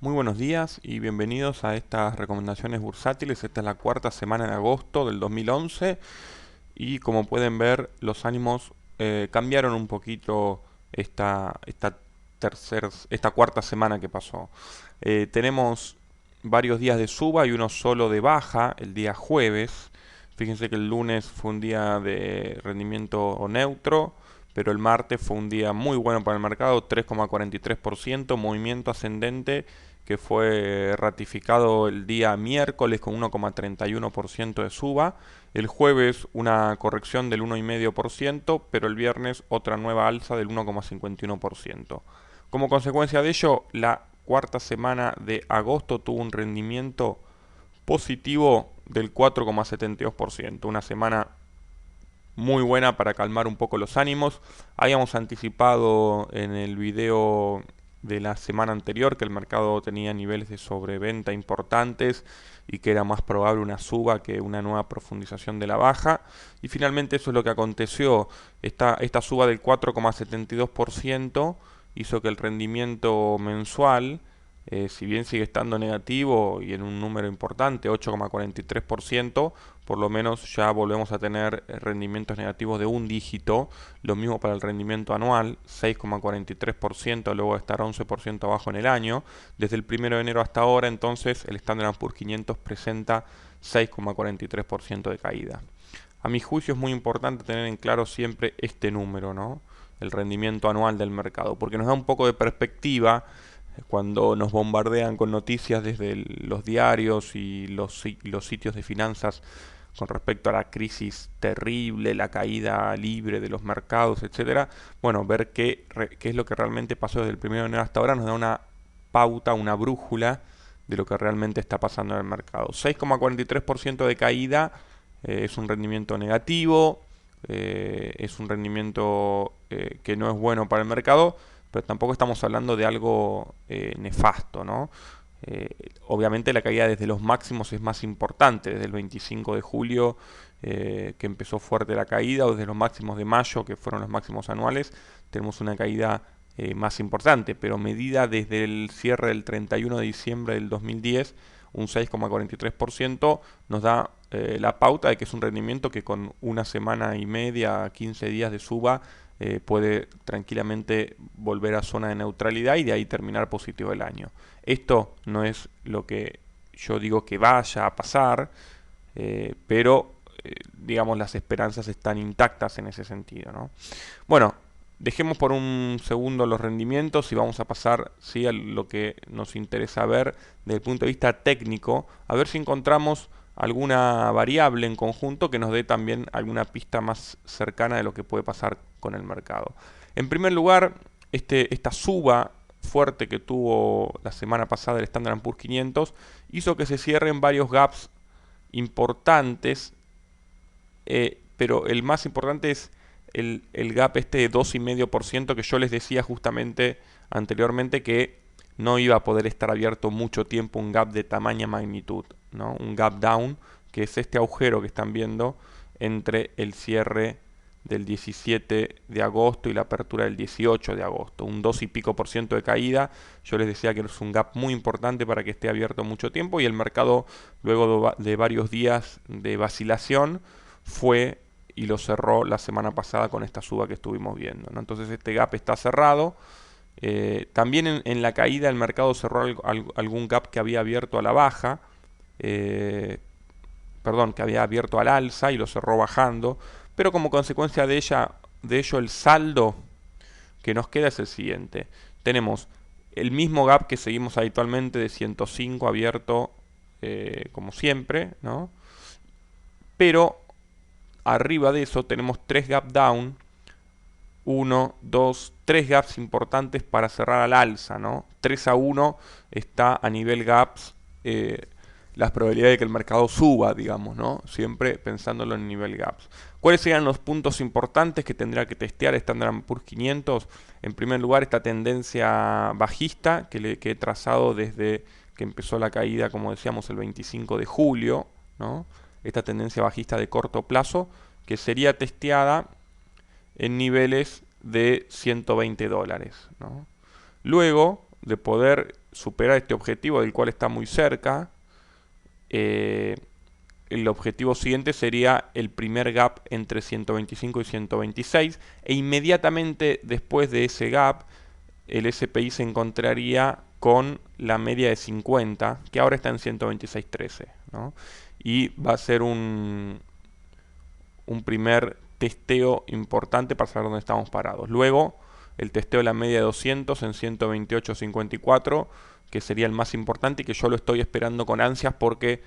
Muy buenos días y bienvenidos a estas recomendaciones bursátiles. Esta es la cuarta semana de agosto del 2011 y como pueden ver los ánimos cambiaron un poquito esta cuarta semana que pasó. Tenemos varios días de suba y uno solo de baja el día jueves. Fíjense que el lunes fue un día de rendimiento neutro, pero el martes fue un día muy bueno para el mercado, 3,43%, movimiento ascendente que fue ratificado el día miércoles con 1,31% de suba, el jueves una corrección del 1,5%, pero el viernes otra nueva alza del 1,51%. Como consecuencia de ello, la cuarta semana de agosto tuvo un rendimiento positivo del 4,72%, una semana muy buena para calmar un poco los ánimos. Habíamos anticipado en el video de la semana anterior que el mercado tenía niveles de sobreventa importantes y que era más probable una suba que una nueva profundización de la baja, y finalmente eso es lo que aconteció. Esta suba del 4,72% hizo que el rendimiento mensual, si bien sigue estando negativo y en un número importante, 8,43%, por lo menos ya volvemos a tener rendimientos negativos de un dígito. Lo mismo para el rendimiento anual, 6,43%, luego de estar 11% abajo en el año. Desde el 1 de enero hasta ahora, entonces, el Standard Poor's 500 presenta 6,43% de caída. A mi juicio es muy importante tener en claro siempre este número, ¿no? El rendimiento anual del mercado, porque nos da un poco de perspectiva cuando nos bombardean con noticias desde los diarios y los sitios de finanzas con respecto a la crisis terrible, la caída libre de los mercados, etcétera. Bueno, ver qué es lo que realmente pasó desde el 1 de enero hasta ahora nos da una pauta, una brújula de lo que realmente está pasando en el mercado. 6,43% de caída es un rendimiento negativo, es un rendimiento que no es bueno para el mercado, pero tampoco estamos hablando de algo nefasto, ¿no? Obviamente la caída desde los máximos es más importante, desde el 25 de julio que empezó fuerte la caída, o desde los máximos de mayo, que fueron los máximos anuales, tenemos una caída más importante, pero medida desde el cierre del 31 de diciembre del 2010, un 6,43%, nos da la pauta de que es un rendimiento que con una semana y media, 15 días de suba, puede tranquilamente volver a zona de neutralidad y de ahí terminar positivo el año. Esto no es lo que yo digo que vaya a pasar, pero digamos las esperanzas están intactas en ese sentido, ¿no? Bueno, dejemos por un segundo los rendimientos y vamos a pasar, ¿sí?, a lo que nos interesa ver desde el punto de vista técnico, a ver si encontramos alguna variable en conjunto que nos dé también alguna pista más cercana de lo que puede pasar con el mercado. En primer lugar, esta suba fuerte que tuvo la semana pasada el Standard Poor's 500 hizo que se cierren varios gaps importantes, pero el más importante es el gap este de 2,5% que yo les decía justamente anteriormente que no iba a poder estar abierto mucho tiempo un gap de tamaña magnitud, ¿no? Un gap down, que es este agujero que están viendo entre el cierre del 17 de agosto y la apertura del 18 de agosto, un 2 y pico por ciento de caída. Yo les decía que es un gap muy importante para que esté abierto mucho tiempo, y el mercado, luego de varios días de vacilación, fue y lo cerró la semana pasada con esta suba que estuvimos viendo, ¿no? Entonces este gap está cerrado. También en la caída el mercado cerró algún gap que había abierto a la baja, eh, perdón, que había abierto al alza y lo cerró bajando, pero como consecuencia de ello el saldo que nos queda es el siguiente. Tenemos el mismo gap que seguimos habitualmente de 105 abierto como siempre, ¿no? Pero arriba de eso tenemos tres gap down, uno, dos, tres gaps importantes para cerrar al alza, ¿no? 3-1 está a nivel gaps las probabilidades de que el mercado suba, digamos, ¿no? Siempre pensándolo en nivel gaps. ¿Cuáles serían los puntos importantes que tendrá que testear Standard Poor's 500? En primer lugar, esta tendencia bajista que he trazado desde que empezó la caída, como decíamos, el 25 de julio, ¿no? Esta tendencia bajista de corto plazo, que sería testeada en niveles de $120, ¿no? Luego de poder superar este objetivo del cual está muy cerca, el objetivo siguiente sería el primer gap entre 125 y 126 e inmediatamente después de ese gap el SPI se encontraría con la media de 50 que ahora está en 126.13, ¿no? Y va a ser un primer testeo importante para saber dónde estamos parados. Luego el testeo de la media de 200 en 128.54, que sería el más importante y que yo lo estoy esperando con ansias porque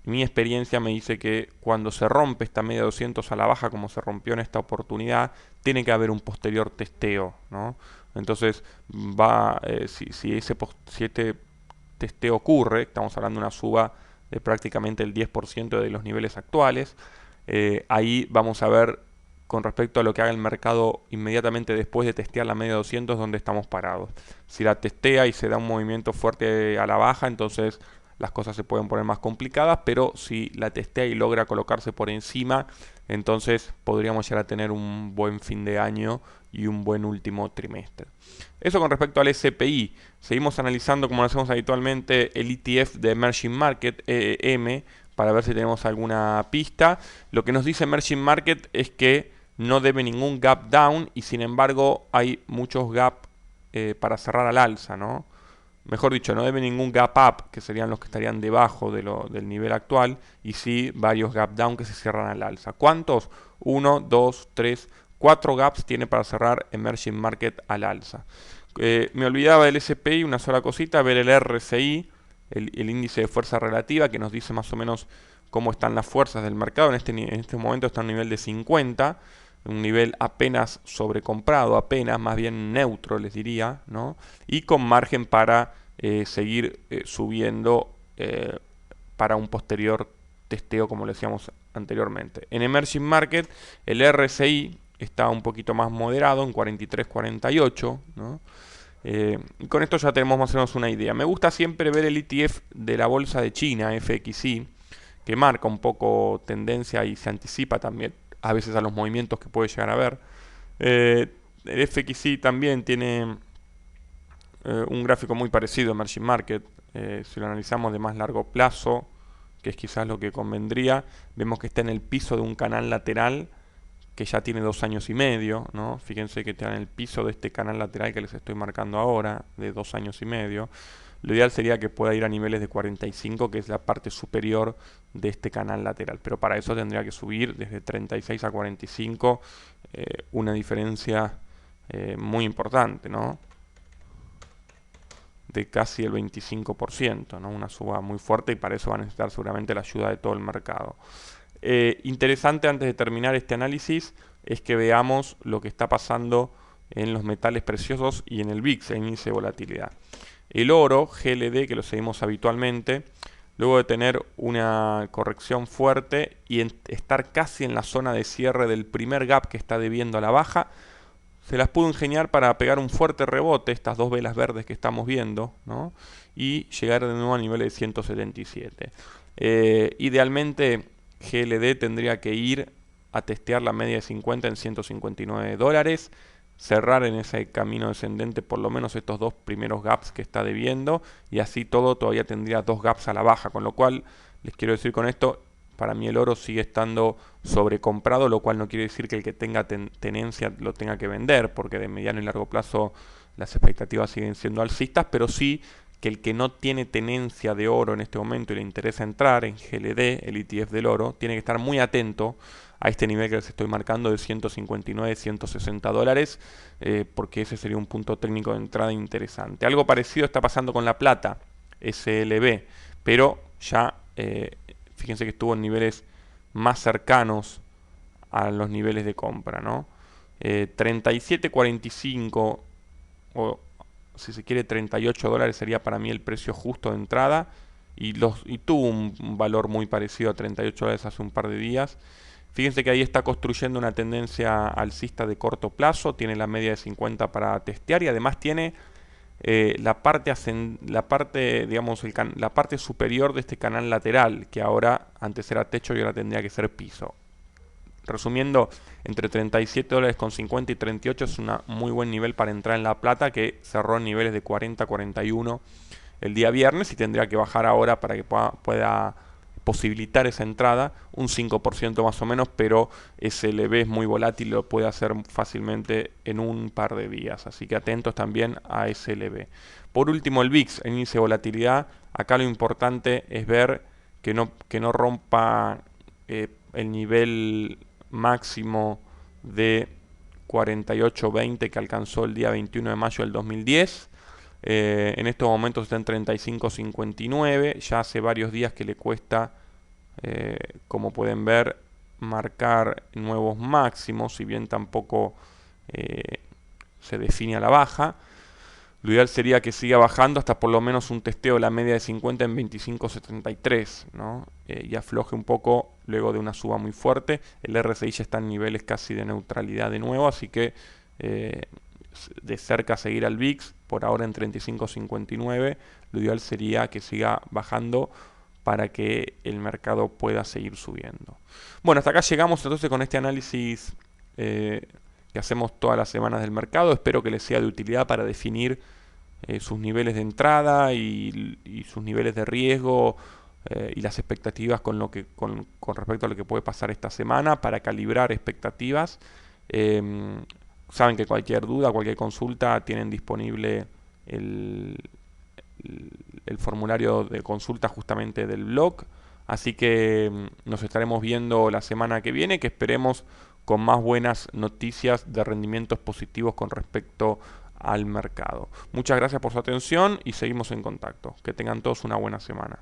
mi experiencia me dice que cuando se rompe esta media de 200 a la baja, como se rompió en esta oportunidad, tiene que haber un posterior testeo, ¿no? Entonces, si este testeo ocurre, estamos hablando de una suba de prácticamente el 10% de los niveles actuales, ahí vamos a ver con respecto a lo que haga el mercado inmediatamente después de testear la media de 200 donde estamos parados. Si la testea y se da un movimiento fuerte a la baja, entonces las cosas se pueden poner más complicadas, pero si la testea y logra colocarse por encima, entonces podríamos llegar a tener un buen fin de año y un buen último trimestre. Eso con respecto al SPI. Seguimos analizando, como lo hacemos habitualmente, el ETF de Emerging Market, EEM, para ver si tenemos alguna pista. Lo que nos dice Emerging Market es que no debe ningún gap down y sin embargo hay muchos gap para cerrar al alza, ¿no? Mejor dicho, no debe ningún gap up, que serían los que estarían debajo del nivel actual, y sí varios gap down que se cierran al alza. ¿Cuántos? 1, 2, 3, 4 gaps tiene para cerrar Emerging Market al alza. Me olvidaba del SPI, una sola cosita, ver el RSI, el índice de fuerza relativa, que nos dice más o menos cómo están las fuerzas del mercado. En este momento está a un nivel de 50, un nivel apenas sobrecomprado, apenas, más bien neutro les diría, ¿no? Y con margen para seguir subiendo para un posterior testeo como le decíamos anteriormente. En Emerging Market el RSI está un poquito más moderado en 43-48, ¿no? Y con esto ya tenemos más o menos una idea. Me gusta siempre ver el ETF de la bolsa de China, FXI, que marca un poco tendencia y se anticipa también a veces a los movimientos que puede llegar a ver. El FXI también tiene un gráfico muy parecido a Emerging Market. Si lo analizamos de más largo plazo, que es quizás lo que convendría, vemos que está en el piso de un canal lateral que ya tiene 2 años y medio, ¿no? Fíjense que está en el piso de este canal lateral que les estoy marcando ahora, de 2 años y medio. Lo ideal sería que pueda ir a niveles de 45, que es la parte superior de este canal lateral. Pero para eso tendría que subir desde 36 a 45, una diferencia muy importante, ¿no? De casi el 25%, ¿no? Una suba muy fuerte y para eso va a necesitar seguramente la ayuda de todo el mercado. Interesante antes de terminar este análisis es que veamos lo que está pasando en los metales preciosos y en el VIX, el índice de volatilidad. El oro, GLD, que lo seguimos habitualmente, luego de tener una corrección fuerte y estar casi en la zona de cierre del primer gap que está debiendo a la baja, se las pudo ingeniar para pegar un fuerte rebote, estas dos velas verdes que estamos viendo, ¿no? Y llegar de nuevo a niveles de 177. Idealmente GLD tendría que ir a testear la media de 50 en 159 dólares, cerrar en ese camino descendente por lo menos estos dos primeros gaps que está debiendo y así todo todavía tendría 2 gaps a la baja, con lo cual les quiero decir con esto, para mí el oro sigue estando sobrecomprado, lo cual no quiere decir que el que tenga tenencia lo tenga que vender, porque de mediano y largo plazo las expectativas siguen siendo alcistas, pero sí que el que no tiene tenencia de oro en este momento y le interesa entrar en GLD, el ETF del oro, tiene que estar muy atento a este nivel que les estoy marcando de 159, 160 dólares, porque ese sería un punto técnico de entrada interesante. Algo parecido está pasando con la plata, SLB, pero ya fíjense que estuvo en niveles más cercanos a los niveles de compra, ¿no? 37.45 o si se quiere 38 dólares sería para mí el precio justo de entrada y tuvo un valor muy parecido a 38 dólares hace un par de días. Fíjense que ahí está construyendo una tendencia alcista de corto plazo, tiene la media de 50 para testear y además tiene la parte superior de este canal lateral, que ahora antes era techo y ahora tendría que ser piso. Resumiendo, entre 37 dólares con 50 y 38 es un muy buen nivel para entrar en la plata, que cerró en niveles de 40-41 el día viernes y tendría que bajar ahora para que pueda posibilitar esa entrada, un 5% más o menos, pero SLB es muy volátil y lo puede hacer fácilmente en un par de días, así que atentos también a SLB. Por último, el VIX, el índice de volatilidad. Acá lo importante es ver que no rompa el nivel máximo de 48.20 que alcanzó el día 21 de mayo del 2010. En estos momentos está en 35.59, ya hace varios días que le cuesta, como pueden ver, marcar nuevos máximos, si bien tampoco se define a la baja. Lo ideal sería que siga bajando hasta por lo menos un testeo de la media de 50 en 25.73, ¿no? Y afloje un poco luego de una suba muy fuerte. El RSI ya está en niveles casi de neutralidad de nuevo, así que de cerca seguir al VIX, por ahora en 35.59. Lo ideal sería que siga bajando para que el mercado pueda seguir subiendo. Bueno, hasta acá llegamos entonces con este análisis que hacemos todas las semanas del mercado. Espero que les sea de utilidad para definir sus niveles de entrada y sus niveles de riesgo y las expectativas con respecto a lo que puede pasar esta semana, para calibrar expectativas. Saben que cualquier duda, cualquier consulta, tienen disponible el formulario de consulta justamente del blog. Así que nos estaremos viendo la semana que viene, que esperemos con más buenas noticias de rendimientos positivos con respecto al mercado. Muchas gracias por su atención y seguimos en contacto. Que tengan todos una buena semana.